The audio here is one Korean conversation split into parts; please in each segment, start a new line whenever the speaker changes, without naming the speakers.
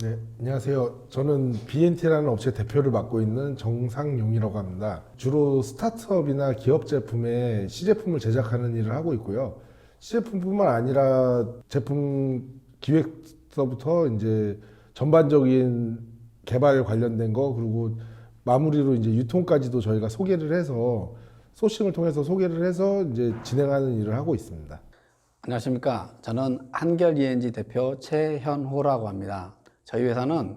네, 안녕하세요. 저는 BNT라는 업체 대표를 맡고 있는 정상용이라고 합니다. 주로 스타트업이나 기업 제품에 시제품을 제작하는 일을 하고 있고요. 시제품뿐만 아니라 제품 기획서부터 이제 전반적인 개발 관련된 거, 그리고 마무리로 이제 유통까지도 저희가 소개를 해서 소싱을 통해서 소개를 해서 이제 진행하는 일을 하고 있습니다.
안녕하십니까. 저는 한결 ENG 대표 최현호라고 합니다. 저희 회사는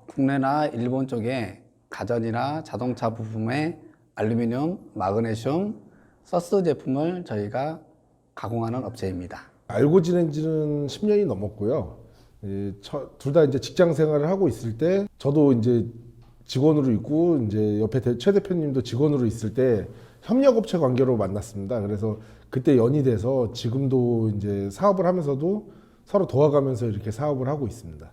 국내나 일본 쪽에 가전이나 자동차 부품의 알루미늄, 마그네슘, 서스 제품을 저희가 가공하는 업체입니다.
알고 지낸 지는 10년이 넘었고요. 둘 다 이제 직장 생활을 하고 있을 때 저도 이제 직원으로 있고 이제 옆에 최 대표님도 직원으로 있을 때 협력업체 관계로 만났습니다. 그래서 그때 연이 돼서 지금도 이제 사업을 하면서도 서로 도와가면서 이렇게 사업을 하고 있습니다.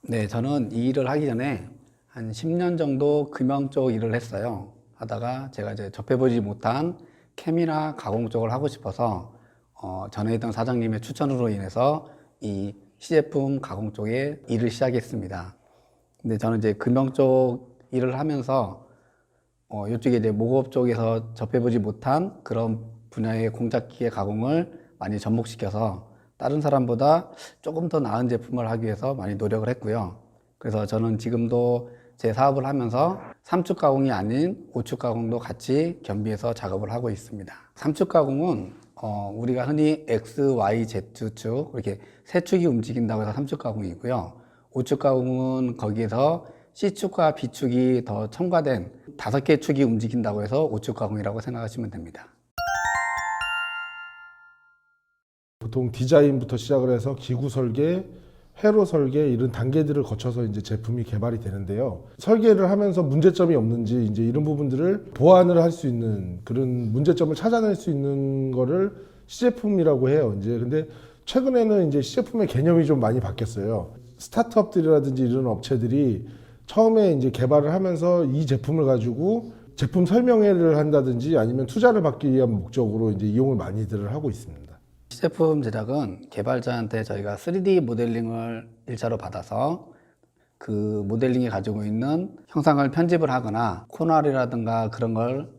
네, 저는 이 일을 하기 전에 한 10년 정도 금형 쪽 일을 했어요. 하다가 제가 이제 접해보지 못한 캠이나 가공 쪽을 하고 싶어서 전에 있던 사장님의 추천으로 인해서 이 시제품 가공 쪽에 일을 시작했습니다. 근데 저는 이제 금형 쪽 일을 하면서 이쪽에 이제 목업 쪽에서 접해보지 못한 그런 분야의 공작기계 가공을 많이 접목시켜서 다른 사람보다 조금 더 나은 제품을 하기 위해서 많이 노력을 했고요. 그래서 저는 지금도 제 사업을 하면서 3축 가공이 아닌 5축 가공도 같이 겸비해서 작업을 하고 있습니다. 3축 가공은 우리가 흔히 X, Y, Z축 이렇게 세 축이 움직인다고 해서 3축 가공이고요. 5축 가공은 거기에서 C축과 B축이 더 첨가된 5개 축이 움직인다고 해서 5축 가공이라고 생각하시면 됩니다.
보통 디자인부터 시작을 해서 기구 설계, 회로 설계 이런 단계들을 거쳐서 이제 제품이 개발이 되는데요. 설계를 하면서 문제점이 없는지 이제 이런 부분들을 보완을 할 수 있는 그런 문제점을 찾아낼 수 있는 거를 시제품이라고 해요. 이제 근데 최근에는 이제 시제품의 개념이 좀 많이 바뀌었어요. 스타트업들이라든지 이런 업체들이 처음에 이제 개발을 하면서 이 제품을 가지고 제품 설명회를 한다든지 아니면 투자를 받기 위한 목적으로 이제 이용을 많이들 하고 있습니다.
시제품 제작은 개발자한테 저희가 3D 모델링을 일차로 받아서 그 모델링이 가지고 있는 형상을 편집을 하거나 코널이라든가 그런 걸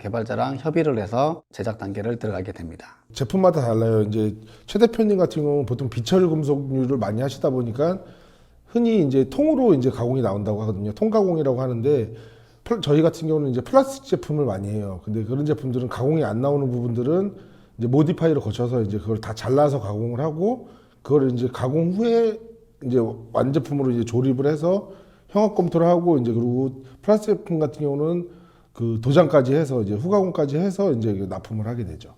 개발자랑 협의를 해서 제작 단계를 들어가게 됩니다.
제품마다 달라요. 이제 최 대표님 같은 경우는 보통 비철 금속류를 많이 하시다 보니까 흔히 이제 통으로 이제 가공이 나온다고 하거든요. 통가공이라고 하는데 저희 같은 경우는 이제 플라스틱 제품을 많이 해요. 근데 그런 제품들은 가공이 안 나오는 부분들은 이제 모디파이를 거쳐서 이제 그걸 다 잘라서 가공을 하고 그걸 이제 가공 후에 이제 완제품으로 이제 조립을 해서 형학 검토를 하고 이제 그리고 플라스틱 제품 같은 경우는 그 도장까지 해서 이제 후가공까지 해서 이제 납품을 하게 되죠.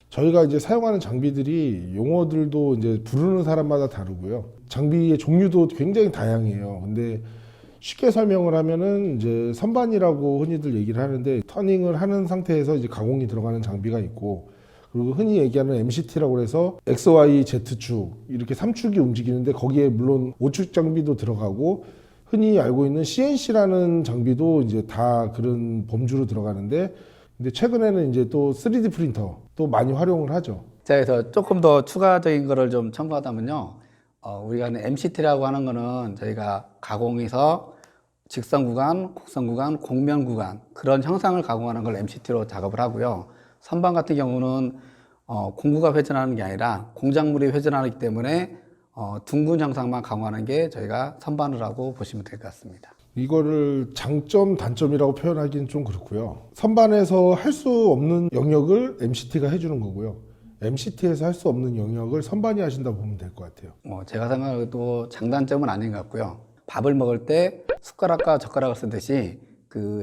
저희가 이제 사용하는 장비들이 용어들도 이제 부르는 사람마다 다르고요. 장비의 종류도 굉장히 다양해요. 근데 쉽게 설명을 하면은 이제 선반이라고 흔히들 얘기를 하는데 터닝을 하는 상태에서 이제 가공이 들어가는 장비가 있고 그리고 흔히 얘기하는 MCT라고 해서 X, Y, Z축 이렇게 3축이 움직이는데 거기에 물론 5축 장비도 들어가고 흔히 알고 있는 CNC라는 장비도 이제 다 그런 범주로 들어가는데 근데 최근에는 이제 또 3D 프린터 또 많이 활용을 하죠.
자, 그래서 조금 더 추가적인 거를 좀 첨부하다면요. 우리가 하는 MCT라고 하는 거는 저희가 가공해서 직선 구간, 곡선 구간, 곡면 구간 그런 형상을 가공하는 걸 MCT로 작업을 하고요. 선반 같은 경우는 공구가 회전하는 게 아니라 공작물이 회전하기 때문에 둥근 형상만 가공하는 게 저희가 선반이라고 보시면 될 것 같습니다.
이거를 장점, 단점이라고 표현하기는 좀 그렇고요. 선반에서 할 수 없는 영역을 MCT가 해주는 거고요. MCT에서 할 수 없는 영역을 선반이 하신다고 보면 될 것 같아요.
제가 생각해도 장단점은 아닌 것 같고요. 밥을 먹을 때 숟가락과 젓가락을 쓰듯이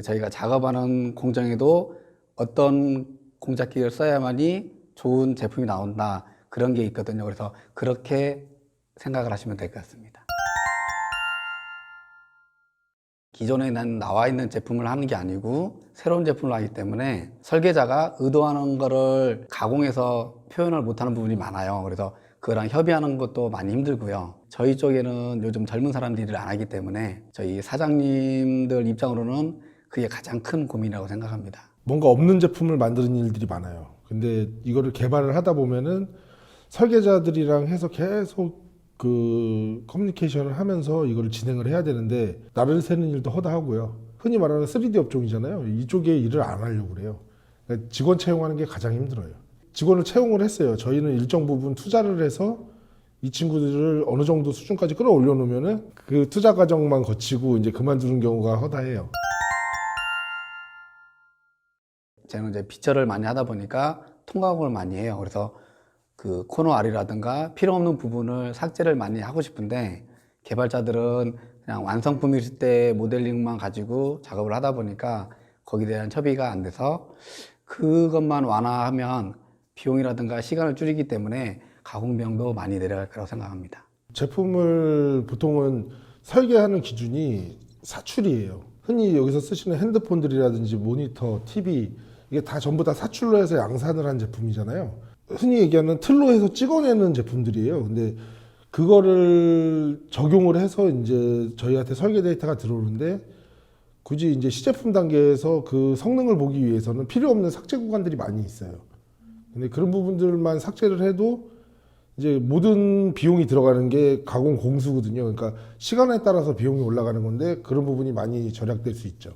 저희가 작업하는 공정에도 어떤 공작기를 써야만이 좋은 제품이 나온다 그런 게 있거든요. 그래서 그렇게 생각을 하시면 될 것 같습니다. 기존에 나와 있는 제품을 하는 게 아니고 새로운 제품을 하기 때문에 설계자가 의도하는 거를 가공해서 표현을 못하는 부분이 많아요. 그래서 그거랑 협의하는 것도 많이 힘들고요. 저희 쪽에는 요즘 젊은 사람들이 안 하기 때문에 저희 사장님들 입장으로는 그게 가장 큰 고민이라고 생각합니다.
뭔가 없는 제품을 만드는 일들이 많아요. 근데 이거를 개발을 하다 보면은 설계자들이랑 해서 계속 그 커뮤니케이션을 하면서 이거를 진행을 해야 되는데 날을 새는 일도 허다하고요. 흔히 말하는 3D 업종이잖아요. 이쪽에 일을 안 하려고 그래요. 그러니까 직원 채용하는 게 가장 힘들어요. 직원을 채용을 했어요. 저희는 일정 부분 투자를 해서 이 친구들을 어느 정도 수준까지 끌어올려 놓으면은 그 투자 과정만 거치고 이제 그만두는 경우가 허다해요.
저는 이제 피처를 많이 하다 보니까 통과학을 많이 해요. 그래서 그 코너 알이라든가 필요 없는 부분을 삭제를 많이 하고 싶은데 개발자들은 그냥 완성품이 있을 때 모델링만 가지고 작업을 하다 보니까 거기에 대한 협의가 안 돼서 그것만 완화하면 비용이라든가 시간을 줄이기 때문에 가공 비용도 많이 내려갈 거라고 생각합니다.
제품을 보통은 설계하는 기준이 사출이에요. 흔히 여기서 쓰시는 핸드폰들이라든지 모니터, TV 이게 다 전부 다 사출로 해서 양산을 한 제품이잖아요. 흔히 얘기하는 틀로 해서 찍어내는 제품들이에요. 근데 그거를 적용을 해서 이제 저희한테 설계 데이터가 들어오는데 굳이 이제 시제품 단계에서 그 성능을 보기 위해서는 필요 없는 삭제 구간들이 많이 있어요. 근데 그런 부분들만 삭제를 해도 이제 모든 비용이 들어가는 게 가공 공수거든요. 그러니까 시간에 따라서 비용이 올라가는 건데 그런 부분이 많이 절약될 수 있죠.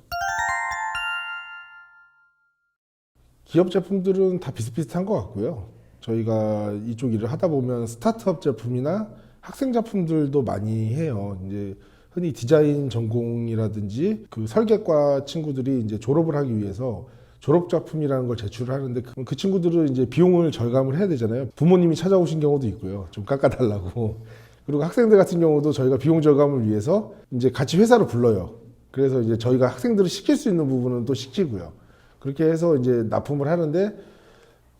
기업 제품들은 다 비슷비슷한 것 같고요. 저희가 이쪽 일을 하다 보면 스타트업 제품이나 학생 제품들도 많이 해요. 이제 흔히 디자인 전공이라든지 그 설계과 친구들이 이제 졸업을 하기 위해서 졸업 작품이라는 걸 제출을 하는데 그 친구들은 이제 비용을 절감을 해야 되잖아요. 부모님이 찾아오신 경우도 있고요. 좀 깎아달라고. 그리고 학생들 같은 경우도 저희가 비용 절감을 위해서 이제 같이 회사로 불러요. 그래서 이제 저희가 학생들을 시킬 수 있는 부분은 또 시키고요. 그렇게 해서 이제 납품을 하는데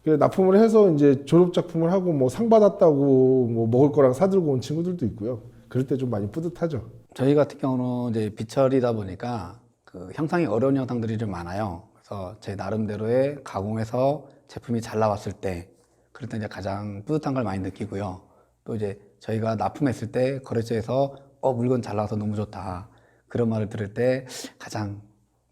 납품을 해서 이제 졸업 작품을 하고 뭐 상 받았다고 뭐 먹을 거랑 사들고 온 친구들도 있고요. 그럴 때 좀 많이 뿌듯하죠.
저희 같은 경우는 이제 비철이다 보니까 그 형상이 어려운 형상들이 좀 많아요. 그래서 제 나름대로의 가공해서 제품이 잘 나왔을 때 그럴 때 이제 가장 뿌듯한 걸 많이 느끼고요. 또 이제 저희가 납품했을 때 거래처에서 물건 잘 나와서 너무 좋다 그런 말을 들을 때 가장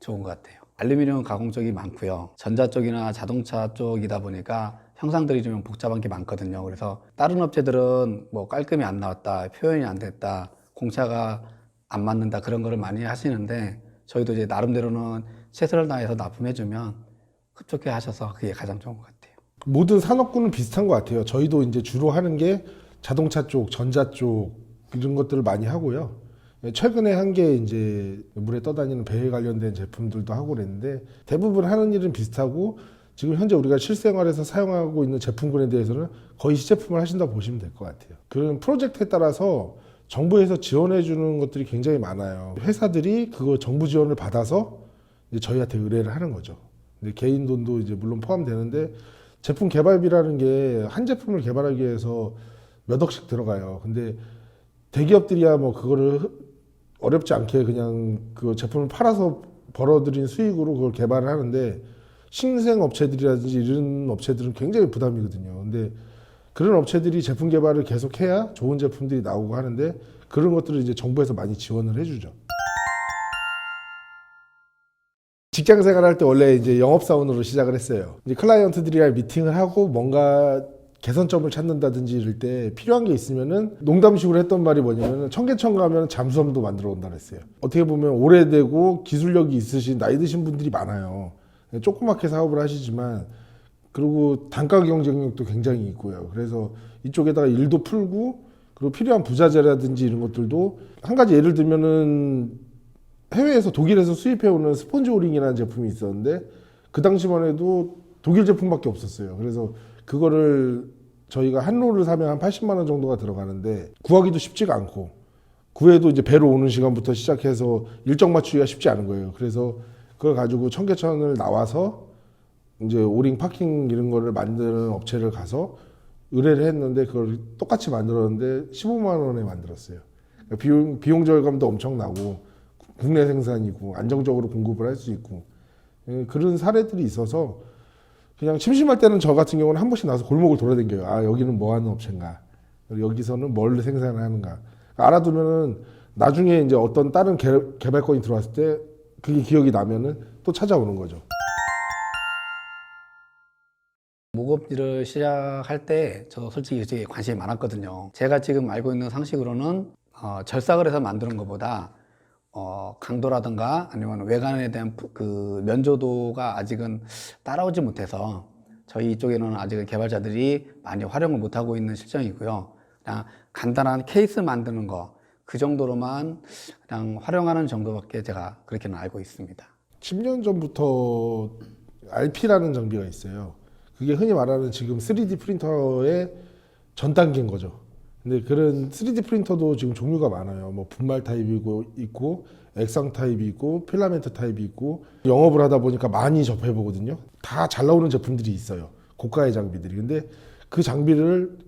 좋은 것 같아요. 알루미늄 가공 쪽이 많고요. 전자 쪽이나 자동차 쪽이다 보니까 형상들이 좀 복잡한 게 많거든요. 그래서 다른 업체들은 뭐 깔끔히 안 나왔다, 표현이 안 됐다, 공차가 안 맞는다 그런 거를 많이 하시는데 저희도 이제 나름대로는 최선을 다해서 납품해주면 흡족해 하셔서 그게 가장 좋은 것 같아요.
모든 산업군은 비슷한 것 같아요. 저희도 이제 주로 하는 게 자동차 쪽, 전자 쪽 이런 것들을 많이 하고요. 최근에 한 게 이제 물에 떠다니는 배에 관련된 제품들도 하고 그랬는데 대부분 하는 일은 비슷하고 지금 현재 우리가 실생활에서 사용하고 있는 제품군에 대해서는 거의 시제품을 하신다고 보시면 될 것 같아요. 그런 프로젝트에 따라서 정부에서 지원해 주는 것들이 굉장히 많아요. 회사들이 그거 정부 지원을 받아서 이제 저희한테 의뢰를 하는 거죠. 근데 개인 돈도 이제 물론 포함되는데 제품 개발비라는 게 한 제품을 개발하기 위해서 몇 억씩 들어가요. 근데 대기업들이야 뭐 그거를 어렵지 않게 그냥 그 제품을 팔아서 벌어들인 수익으로 그걸 개발을 하는데 신생 업체들이라든지 이런 업체들은 굉장히 부담이거든요. 근데 그런 업체들이 제품 개발을 계속 해야 좋은 제품들이 나오고 하는데 그런 것들을 이제 정부에서 많이 지원을 해주죠. 직장 생활할 때 원래 이제 영업사원으로 시작을 했어요. 이제 클라이언트들이랑 미팅을 하고 뭔가 개선점을 찾는다든지 이럴 때 필요한 게 있으면은 농담식으로 했던 말이 뭐냐면은 청계천 가면 잠수함도 만들어 온다 그랬어요. 어떻게 보면 오래되고 기술력이 있으신 나이 드신 분들이 많아요. 조그맣게 사업을 하시지만 그리고 단가 경쟁력도 굉장히 있고요. 그래서 이쪽에다가 일도 풀고 그리고 필요한 부자재라든지 이런 것들도 한 가지 예를 들면은 해외에서 독일에서 수입해오는 스펀지 오링이라는 제품이 있었는데 그 당시만 해도 독일 제품밖에 없었어요. 그래서 그거를 저희가 한 롤을 사면 한 80만 원 정도가 들어가는데 구하기도 쉽지가 않고 구해도 이제 배로 오는 시간부터 시작해서 일정 맞추기가 쉽지 않은 거예요. 그래서 그걸 가지고 청계천을 나와서 이제 오링 파킹 이런 거를 만드는 업체를 가서 의뢰를 했는데 그걸 똑같이 만들었는데 15만 원에 만들었어요. 비용 절감도 엄청나고 국내 생산이고 안정적으로 공급을 할 수 있고 그런 사례들이 있어서 그냥 심심할 때는 저 같은 경우는 한 번씩 나서 골목을 돌아다녀요. 아 여기는 뭐 하는 업체인가, 여기서는 뭘 생산을 하는가 알아두면은 나중에 이제 어떤 다른 개발건이 들어왔을 때 그게 기억이 나면은 또 찾아오는 거죠.
무겁지를 시작할 때 저도 솔직히 되게 관심이 많았거든요. 제가 지금 알고 있는 상식으로는 절삭을 해서 만드는 것보다 강도라든가 아니면 외관에 대한 그 면조도가 아직은 따라오지 못해서 저희 쪽에는 아직은 개발자들이 많이 활용을 못하고 있는 실정이고요. 그냥 간단한 케이스 만드는 거 그 정도로만 그냥 활용하는 정도밖에 제가 그렇게는 알고 있습니다.
10년 전부터 RP라는 장비가 있어요. 그게 흔히 말하는 지금 3D 프린터의 전 단계인 거죠. 근데 그런 3D 프린터도 지금 종류가 많아요. 뭐 분말 타입이고 있고 액상 타입이 있고 필라멘트 타입이 있고 영업을 하다 보니까 많이 접해 보거든요. 다 잘 나오는 제품들이 있어요. 고가의 장비들이. 근데 그 장비를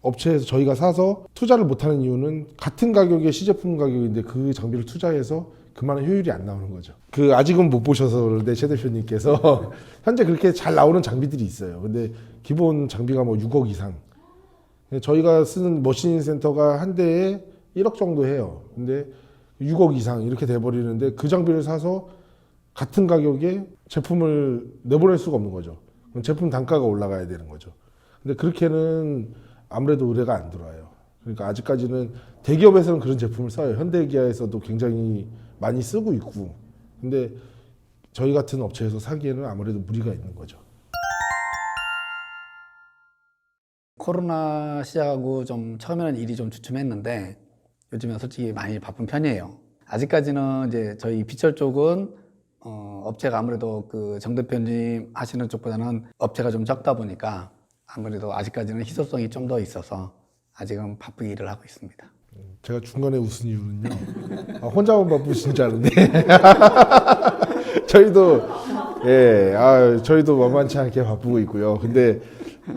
업체에서 저희가 사서 투자를 못하는 이유는 같은 가격의 시제품 가격인데 그 장비를 투자해서 그만한 효율이 안 나오는 거죠. 그 아직은 못 보셔서 그런데 최 대표님께서 현재 그렇게 잘 나오는 장비들이 있어요. 근데 기본 장비가 뭐 6억 이상. 저희가 쓰는 머신 센터가 한 대에 1억 정도 해요. 근데 6억 이상 이렇게 돼버리는데 그 장비를 사서 같은 가격에 제품을 내보낼 수가 없는 거죠. 그럼 제품 단가가 올라가야 되는 거죠. 근데 그렇게는 아무래도 의뢰가 안 들어와요. 그러니까 아직까지는 대기업에서는 그런 제품을 써요. 현대기아에서도 굉장히 많이 쓰고 있고. 근데 저희 같은 업체에서 사기에는 아무래도 무리가 있는 거죠.
코로나 시작하고 좀 처음에는 일이 좀 주춤했는데 요즘엔 솔직히 많이 바쁜 편이에요. 아직까지는 이제 저희 비철 쪽은 업체가 아무래도 그 정 대표님 하시는 쪽보다는 업체가 좀 적다 보니까 아무래도 아직까지는 희소성이 좀 더 있어서 아직은 바쁘게 일을 하고 있습니다.
제가 중간에 웃은 이유는요. 혼자만 바쁘신 줄 알았는데 저희도 만만치 않게 바쁘고 있고요. 근데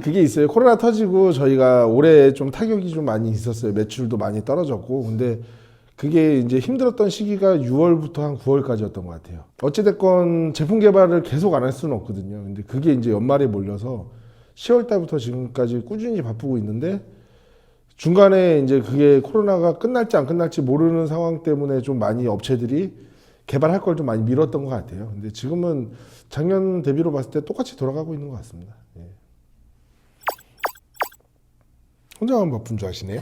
그게 있어요. 코로나 터지고 저희가 올해 좀 타격이 좀 많이 있었어요. 매출도 많이 떨어졌고. 근데 그게 이제 힘들었던 시기가 6월부터 한 9월까지였던 것 같아요. 어찌됐건 제품 개발을 계속 안 할 수는 없거든요. 근데 그게 이제 연말에 몰려서 10월 달부터 지금까지 꾸준히 바쁘고 있는데 중간에 이제 그게 코로나가 끝날지 안 끝날지 모르는 상황 때문에 좀 많이 업체들이 개발할 걸 좀 많이 미뤘던 것 같아요. 근데 지금은 작년 대비로 봤을 때 똑같이 돌아가고 있는 것 같습니다. 예. 혼자만 바쁜 줄 아시네요.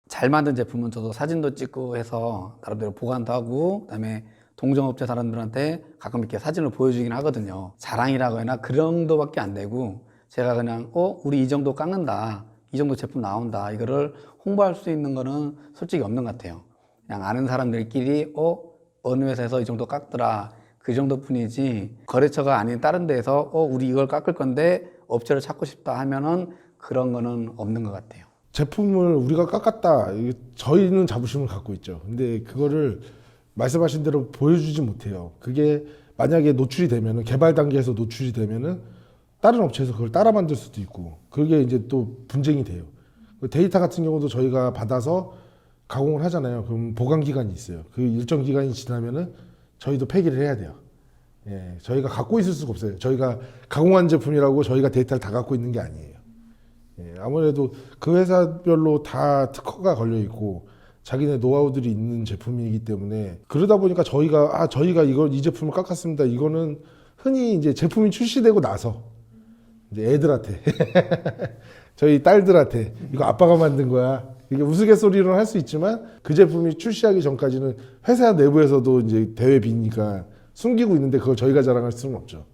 잘 만든 제품은 저도 사진도 찍고 해서 나름대로 보관도 하고 그다음에 동종업체 사람들한테 가끔 이렇게 사진을 보여주긴 하거든요. 자랑이라고 해나 그런 정도밖에 안 되고 제가 그냥 우리 이 정도 깎는다, 이 정도 제품 나온다, 이거를 홍보할 수 있는 거는 솔직히 없는 것 같아요. 그냥 아는 사람들끼리 어느 회사에서 이 정도 깎더라, 그 정도뿐이지 거래처가 아닌 다른 데에서 우리 이걸 깎을 건데 업체를 찾고 싶다 하면은 그런 거는 없는 것 같아요.
제품을 우리가 깎았다. 저희는 자부심을 갖고 있죠. 근데 그거를 말씀하신 대로 보여주지 못해요. 그게 만약에 노출이 되면은 개발 단계에서 노출이 되면은 다른 업체에서 그걸 따라 만들 수도 있고 그게 이제 또 분쟁이 돼요. 데이터 같은 경우도 저희가 받아서 가공을 하잖아요. 그럼 보관 기간이 있어요. 그 일정 기간이 지나면은 저희도 폐기를 해야 돼요. 예, 저희가 갖고 있을 수가 없어요. 저희가 가공한 제품이라고 저희가 데이터를 다 갖고 있는 게 아니에요. 예, 아무래도 그 회사별로 다 특허가 걸려 있고 자기네 노하우들이 있는 제품이기 때문에 그러다 보니까 저희가 이 제품을 깎았습니다. 이거는 흔히 이제 제품이 출시되고 나서 이제 애들한테 저희 딸들한테 이거 아빠가 만든 거야. 이게 우스갯소리로 할 수 있지만 그 제품이 출시하기 전까지는 회사 내부에서도 이제 대외 비니까 숨기고 있는데 그걸 저희가 자랑할 수는 없죠.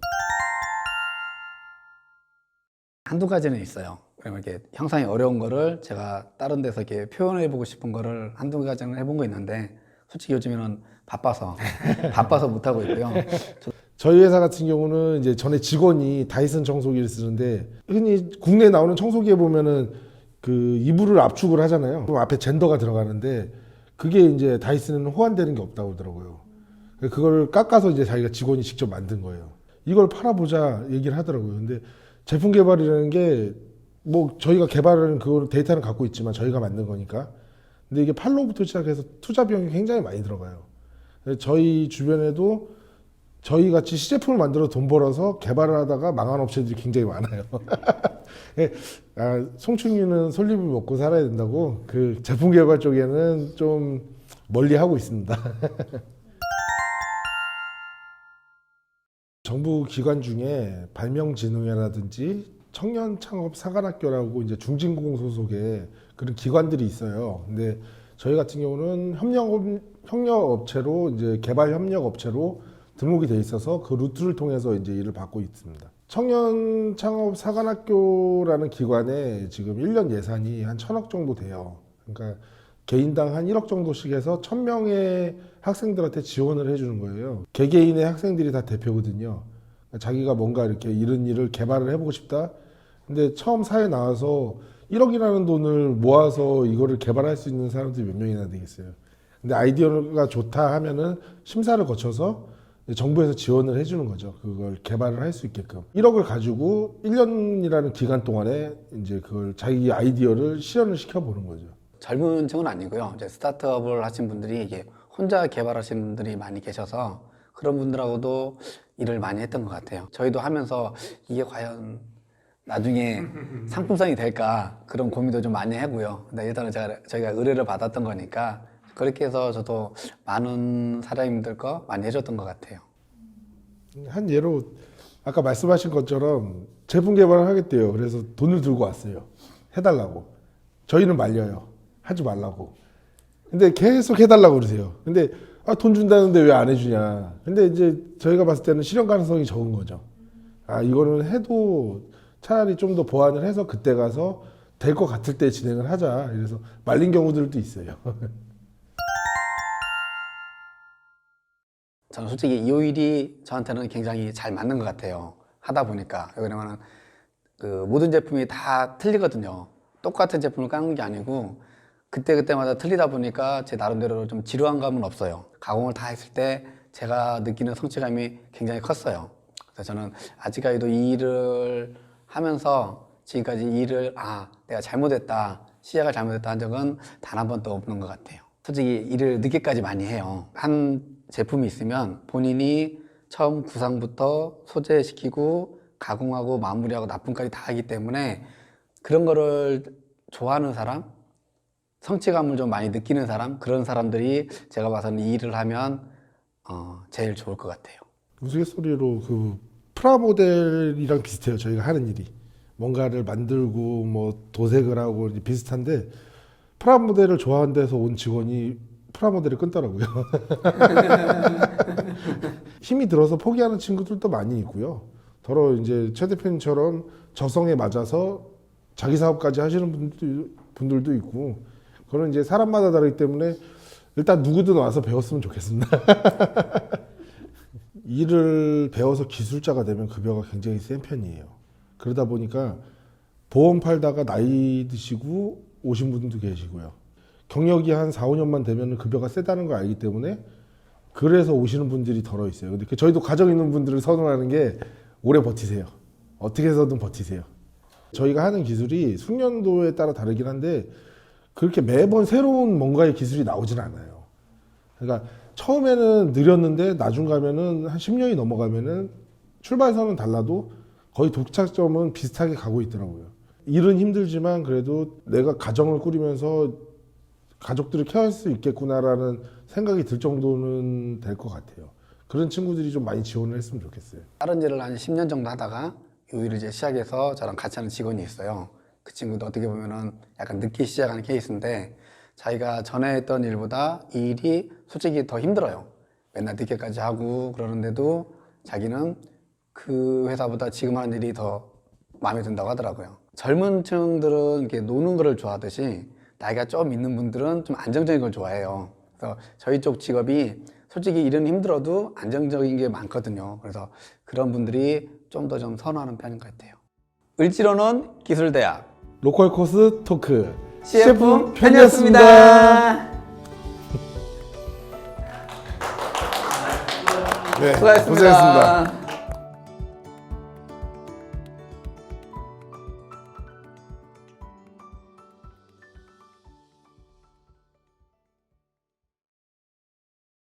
한두 가지는 있어요. 그러면 이렇게 형상이 어려운 거를 제가 다른 데서 이렇게 표현해보고 싶은 거를 한두 가지는 해본 거 있는데 솔직히 요즘에는 바빠서 못하고 있고요.
저희 회사 같은 경우는 이제 전에 직원이 다이슨 청소기를 쓰는데 흔히 국내에 나오는 청소기에 보면은 그 이불을 압축을 하잖아요. 그럼 앞에 젠더가 들어가는데 그게 이제 다이슨은 호환되는 게 없다고 그러더라고요. 그걸 깎아서 이제 자기가 직원이 직접 만든 거예요. 이걸 팔아보자 얘기를 하더라고요. 근데 제품 개발이라는 게 뭐 저희가 개발은 그 데이터는 갖고 있지만 저희가 만든 거니까. 근데 이게 팔로우부터 시작해서 투자 비용이 굉장히 많이 들어가요. 저희 주변에도 저희 같이 시제품을 만들어 돈 벌어서 개발을 하다가 망한 업체들이 굉장히 많아요. 송충류는 솔잎을 먹고 살아야 된다고 그 제품 개발 쪽에는 좀 멀리 하고 있습니다. 정부 기관 중에 발명진흥회라든지 청년창업사관학교라고 이제 중진공 소속의 그런 기관들이 있어요. 근데 저희 같은 경우는 협력업체로 이제 개발 협력업체로 등록이 돼 있어서 그 루트를 통해서 이제 일을 받고 있습니다. 청년창업사관학교라는 기관에 지금 1년 예산이 한 1,000억 정도 돼요. 그러니까 개인당 한 1억 정도씩 해서 1,000명의 학생들한테 지원을 해주는 거예요. 개개인의 학생들이 다 대표거든요. 자기가 뭔가 이렇게 이런 일을 개발을 해보고 싶다. 근데 처음 사회에 나와서 1억이라는 돈을 모아서 이거를 개발할 수 있는 사람들이 몇 명이나 되겠어요. 근데 아이디어가 좋다 하면은 심사를 거쳐서 정부에서 지원을 해주는 거죠. 그걸 개발을 할 수 있게끔. 1억을 가지고 1년이라는 기간 동안에 이제 그걸 자기 아이디어를 실현을 시켜보는 거죠.
젊은 층은 아니고요. 이제 스타트업을 하신 분들이 이게 혼자 개발하시는 분들이 많이 계셔서 그런 분들하고도 일을 많이 했던 것 같아요. 저희도 하면서 이게 과연 나중에 상품성이 될까 그런 고민도 좀 많이 하고요. 근데 일단은 저희가 의뢰를 받았던 거니까 그렇게 해서 저도 많은 사장님들 거 많이 해줬던 것 같아요.
한 예로 아까 말씀하신 것처럼 제품 개발을 하겠대요. 그래서 돈을 들고 왔어요. 해달라고. 저희는 말려요. 하지 말라고. 근데 계속 해달라고 그러세요. 근데 돈 준다는데 왜 안 해주냐. 근데 이제 저희가 봤을 때는 실현 가능성이 적은 거죠. 이거는 해도 차라리 좀 더 보완을 해서 그때 가서 될 것 같을 때 진행을 하자. 이래서 말린 경우들도 있어요.
저는 솔직히 이 오일이 저한테는 굉장히 잘 맞는 것 같아요. 하다 보니까. 왜냐면은 그 모든 제품이 다 틀리거든요. 똑같은 제품을 까는 게 아니고 그때그때마다 틀리다 보니까 제 나름대로 좀 지루한 감은 없어요. 가공을 다 했을 때 제가 느끼는 성취감이 굉장히 컸어요. 그래서 저는 아직까지도 이 일을 하면서 지금까지 이 일을 내가 잘못했다, 시작을 잘못했다 한 적은 단 한 번도 없는 것 같아요. 솔직히 일을 늦게까지 많이 해요. 한 제품이 있으면 본인이 처음 구상부터 소재시키고 가공하고 마무리하고 납품까지 다 하기 때문에 그런 거를 좋아하는 사람, 성취감을 좀 많이 느끼는 사람, 그런 사람들이 제가 봐서는 이 일을 하면 제일 좋을 것 같아요.
우스갯소리로 그 프라모델이랑 비슷해요. 저희가 하는 일이. 뭔가를 만들고 뭐 도색을 하고 비슷한데 프라모델을 좋아하는 데서 온 직원이 프라모델을 끊더라고요. 힘이 들어서 포기하는 친구들도 많이 있고요. 더러 이제 최 대표님처럼 적성에 맞아서 자기 사업까지 하시는 분들도 있고, 그런 이제 사람마다 다르기 때문에 일단 누구든 와서 배웠으면 좋겠습니다. 일을 배워서 기술자가 되면 급여가 굉장히 센 편이에요. 그러다 보니까 보험 팔다가 나이 드시고 오신 분도 계시고요. 경력이 한 4, 5년만 되면 급여가 세다는 걸 알기 때문에 그래서 오시는 분들이 덜어 있어요. 근데 저희도 가정 있는 분들을 선호하는 게 오래 버티세요. 어떻게 해서든 버티세요. 저희가 하는 기술이 숙련도에 따라 다르긴 한데 그렇게 매번 새로운 뭔가의 기술이 나오진 않아요. 그러니까 처음에는 느렸는데 나중 가면은 한 10년이 넘어가면은 출발선은 달라도 거의 도착점은 비슷하게 가고 있더라고요. 일은 힘들지만 그래도 내가 가정을 꾸리면서 가족들을 케어할 수 있겠구나라는 생각이 들 정도는 될 것 같아요. 그런 친구들이 좀 많이 지원을 했으면 좋겠어요.
다른 일을 한 10년 정도 하다가 이 일을 이제 시작해서 저랑 같이 하는 직원이 있어요. 그 친구도 어떻게 보면은 약간 늦게 시작하는 케이스인데 자기가 전에 했던 일보다 이 일이 솔직히 더 힘들어요. 맨날 늦게까지 하고 그러는데도 자기는 그 회사보다 지금 하는 일이 더 마음에 든다고 하더라고요. 젊은 층들은 이렇게 노는 거를 좋아하듯이 나이가 좀 있는 분들은 좀 안정적인 걸 좋아해요. 그래서 저희 쪽 직업이 솔직히 일은 힘들어도 안정적인 게 많거든요. 그래서 그런 분들이 좀 더 좀 선호하는 편인 것 같아요. 을지로는 기술대학
로컬 코스 토크
CF 편이었습니다.
네,
수고하셨습니다.
고생했습니다.